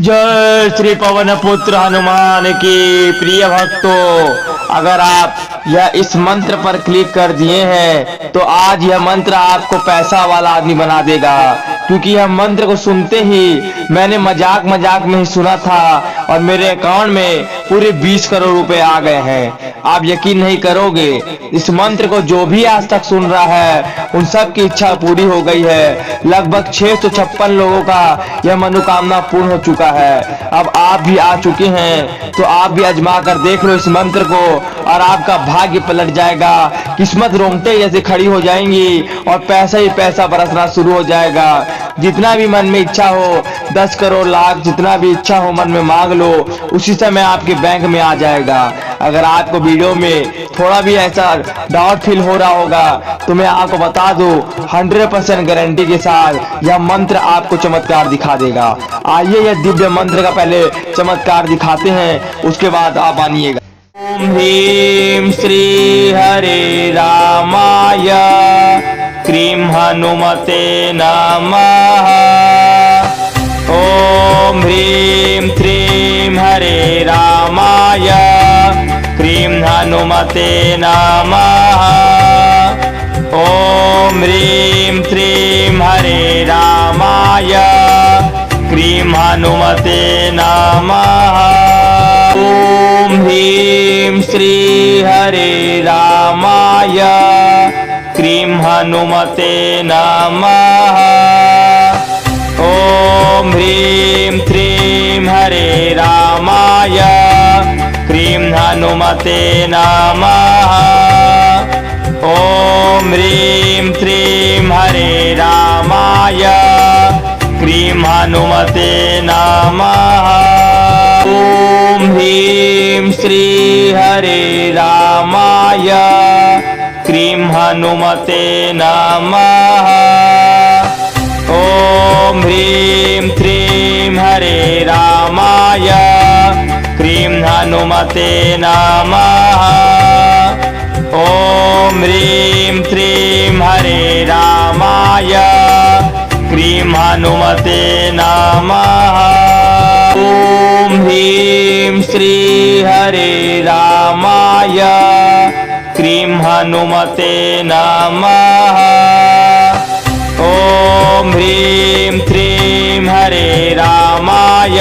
जय श्री पवन पुत्र हनुमान की। प्रिय भक्तों, अगर आप इस मंत्र पर क्लिक कर दिए हैं तो आज यह मंत्र आपको पैसा वाला आदमी बना देगा, क्योंकि यह मंत्र को सुनते ही मैंने मजाक मजाक में ही सुना था और मेरे अकाउंट में पूरे 20 करोड़ रुपए आ गए हैं। आप यकीन नहीं करोगे, इस मंत्र को जो भी आज तक सुन रहा है उन सब की इच्छा पूरी हो गई है। लगभग 656 लोगों का यह मनोकामना पूर्ण हो चुका है। अब आप भी आ चुके हैं तो आप भी आजमा कर देख लो इस मंत्र को और आपका भाग्य पलट जाएगा। किस्मत रोंगटे जैसे खड़ी हो जाएंगी और पैसा ही पैसा बरसना शुरू हो जाएगा। जितना भी मन में इच्छा हो, 10 करोड़ लाख जितना भी इच्छा हो मन में मांग लो, उसी समय आपके बैंक में आ जाएगा। अगर आपको वीडियो में थोड़ा भी ऐसा डाउट फील हो रहा होगा तो मैं आपको बता दूं 100% गारंटी के साथ यह मंत्र आपको चमत्कार दिखा देगा। आइए यह दिव्य मंत्र का पहले चमत्कार दिखाते हैं, उसके बाद आप मानिएगा। ओम ह्रीं श्री हरे रामाय क्रीं हनुमते नमः। ओम ह्रीं श्रीं हरे रामाय क्रीं हनुमते नमः। ओम ह्रीं श्रीं हरे रामाय क्रीं हनुमते नमः। ओम ह्रीं श्री हरे रामाय क्रीं हनुमते नमः। ओम ह्रीं श्रीं हरे रामाय क्रीं हनुमते नमः। ओम ह्रीं श्रीं हरे रामाय क्रीं हनुमते नमः। ओम ह्रीं श्री हरे रामाय क्रीं हनुमते नमः। ओम ह्रीं श्रीं हरे रामाय क्रीं हनुमते नमः। ओम ह्रीं श्रीं हरे रामाय क्रीं हनुमते नमः। ओम ह्रीं श्री हरे रामाय क्रीं हनुमते नमः। ओम ह्रीं श्रीं हरे रामाय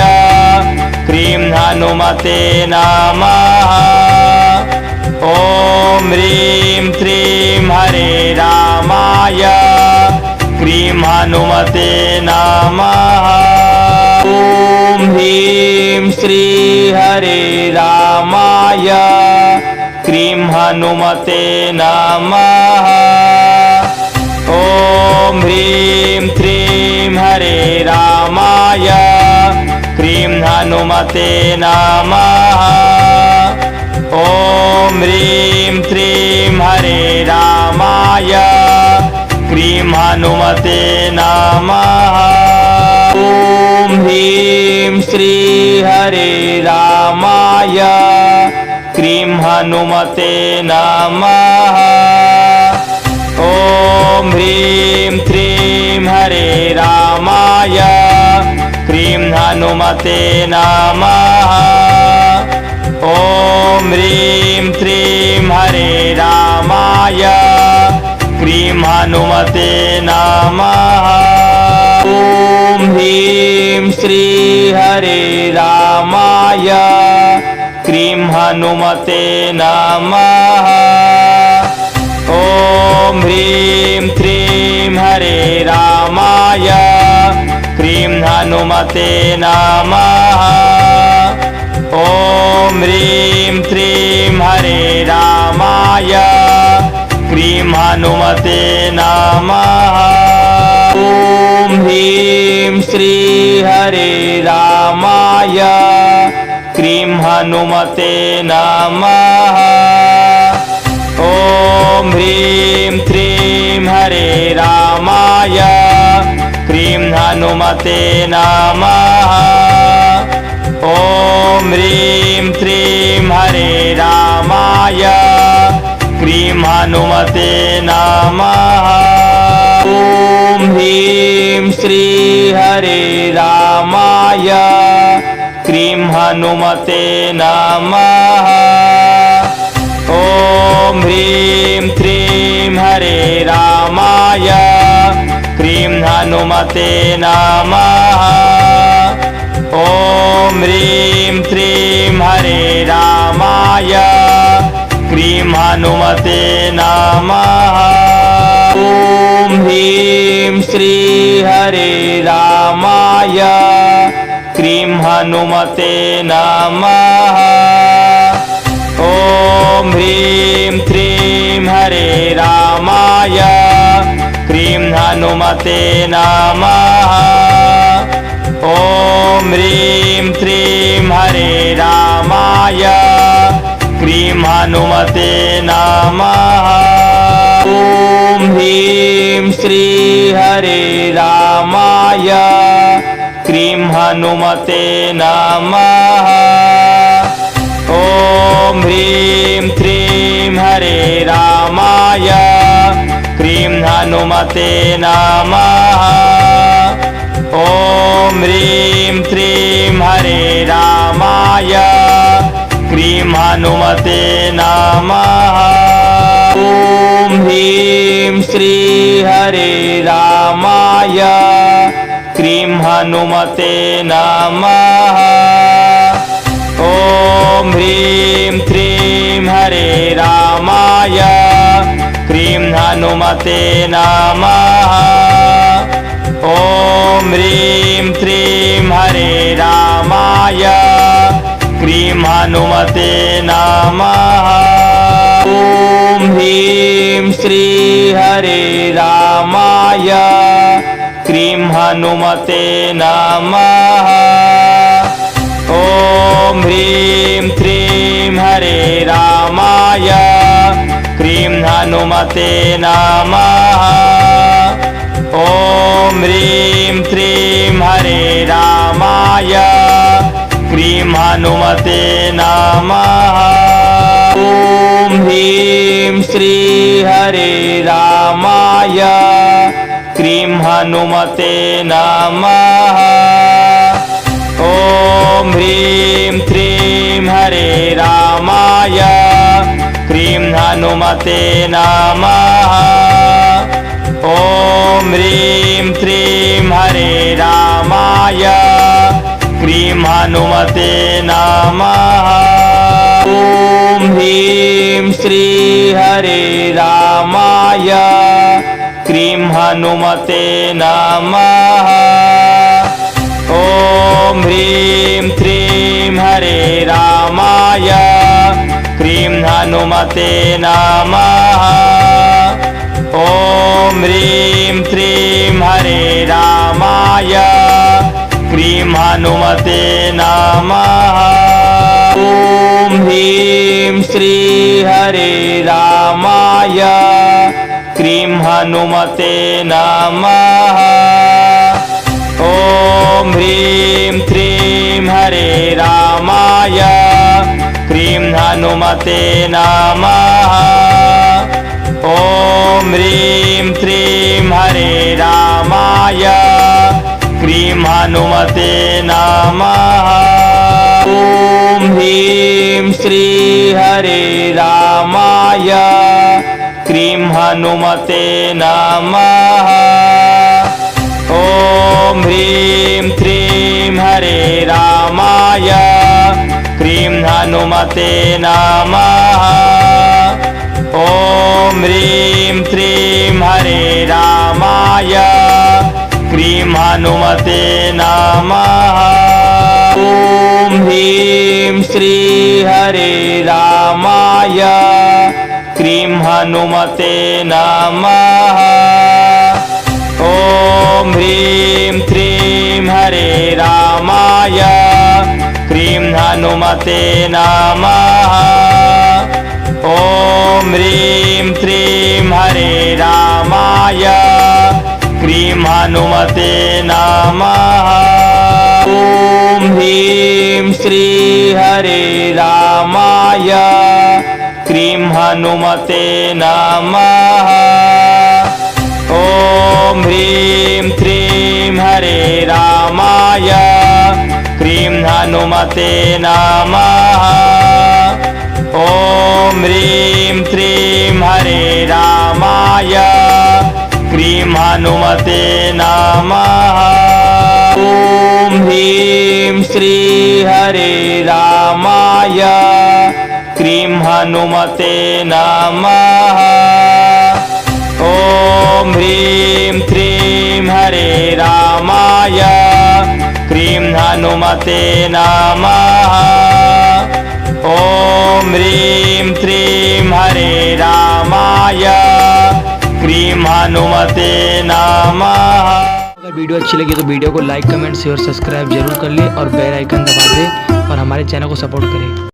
क्रीं हनुमते नमः। ओम ह्रीं श्रीं हरे रामाय क्रीं हनुमते नमः। ओम ह्रीं श्री हरे रामाय क्रीं हनुमते नमः। ओम ह्रीं श्रीं हरे रामाय क्रीं हनुमते नमः। ओम ह्रीं श्रीं हरे रामाय क्रीं हनुमते नमः। ओम ह्रीं श्री हरे रामाय क्रीं हनुमते नमः। ओम ह्रीं श्रीं हरे रामाय क्रीं हनुमते नमः। ओम ह्रीं श्रीं हरे रामाय क्रीं हनुमते नमः। ओम ह्रीं श्री हरे रामाय क्रीं हनुमते नमः। ओम ह्रीं श्रीं हरे रामाय क्रीं हनुमते नमः। ओम ह्रीं श्रीं हरे रामाय क्रीं हनुमते नमः। ओम ह्रीं श्री हरे रामाय क्रीं हनुमते नमः। ओम ह्रीं श्रीं हरे रामाय क्रीं हनुमते नमः। ओम ह्रीं श्रीं हरे रामाय क्रीं हनुमते नमः। ओम ह्रीं श्री हरे रामाय हनुमते नमः। ॐ ह्रीं श्रीं हरे रामाय क्रीं हनुमते नमः। ॐ ह्रीं श्रीं हरे रामाय क्रीं हनुमते नमः। ॐ ह्रीं श्री हरे रामाय क्रीं हनुमते नमः। ॐ ह्रीं श्रीं हरे रामाय क्रीं हनुमते नमः। ॐ ह्रीं श्रीं हरे रामाय क्रीं हनुमते नमः। ॐ ह्रीं श्री हरे रामाय क्रीं हनुमते नमः। ॐ ह्रीं श्रीं हरे रामाय क्रीं हनुमते नमः। ॐ ह्रीं श्रीं हरे रामाय क्रीं हनुमते नमः। ॐ ह्रीं श्री हरे रामाय क्रीं हनुमते नमः। ॐ ह्रीं श्रीं हरे रामाय क्रीं हनुमते नमः। ॐ ह्रीं श्रीं हरे रामाय क्रीं हनुमते नमः। ॐ ह्रीं श्री हरे रामाय क्रीं हनुमते नमः। ॐ ह्रीं श्रीं हरे रामाय क्रीं हनुमते नमः। ॐ ह्रीं श्रीं हरे रामाय क्रीं हनुमते नमः। ॐ ह्रीं श्री हरे रामाय क्रीं हनुमते नमः। ॐ ह्रीं श्रीं हरे रामाय क्रीं हनुमते नमः। ॐ ह्रीं श्रीं हरे रामाय क्रीं हनुमते नमः। ॐ ह्रीं श्री हरे रामाय क्रीं हनुमते नमः। ॐ ह्रीं श्रीं हरे रामाय क्रीं हनुमते नमः। ॐ ह्रीं श्रीं हरे रामाय क्रीं हनुमते नमः। ॐ ह्रीं श्री हरे रामाय क्रीं हनुमते नमः। ॐ ह्रीं श्रीं हरे रामाय क्रीं हनुमते नमः। ॐ ह्रीं श्रीं हरे रामाय क्रीं हनुमते नमः। ॐ ह्रीं श्री हरे रामाय क्रीं हनुमते नमः। ॐ ह्रीं श्रीं हरे रामाय क्रीं हनुमते नमः। ॐ ह्रीं श्रीं हरे रामाय क्रीं हनुमते नमः। ॐ ह्रीं श्री हरे रामाय क्रीं हनुमते नमः। ॐ ह्रीं श्रीं हरे रामाय क्रीं हनुमते नमः। ॐ ह्रीं श्रीं हरे रामाय क्रीं हनुमते नमः। ॐ ह्रीं श्री हरे रामाय क्रीं हनुमते नमः। ॐ ह्रीं श्रीं हरे रामाय क्रीं हनुमते नमः। ओम ह्रीं श्रीं हरे रामाय क्रीं हनुमते नमः। ओम ह्रीं श्री हरे रामाय क्रीं हनुमते नमः। ओम ह्रीं श्रीं हरे रामाय क्रीं हनुमते नमः। ओम ह्रीं श्रीं हरे रामाय क्रीं हनुमते नमः। अगर वीडियो अच्छी लगी तो वीडियो को लाइक कमेंट शेयर सब्सक्राइब जरूर कर ले और बेल आइकन दबा दे और हमारे चैनल को सपोर्ट करें।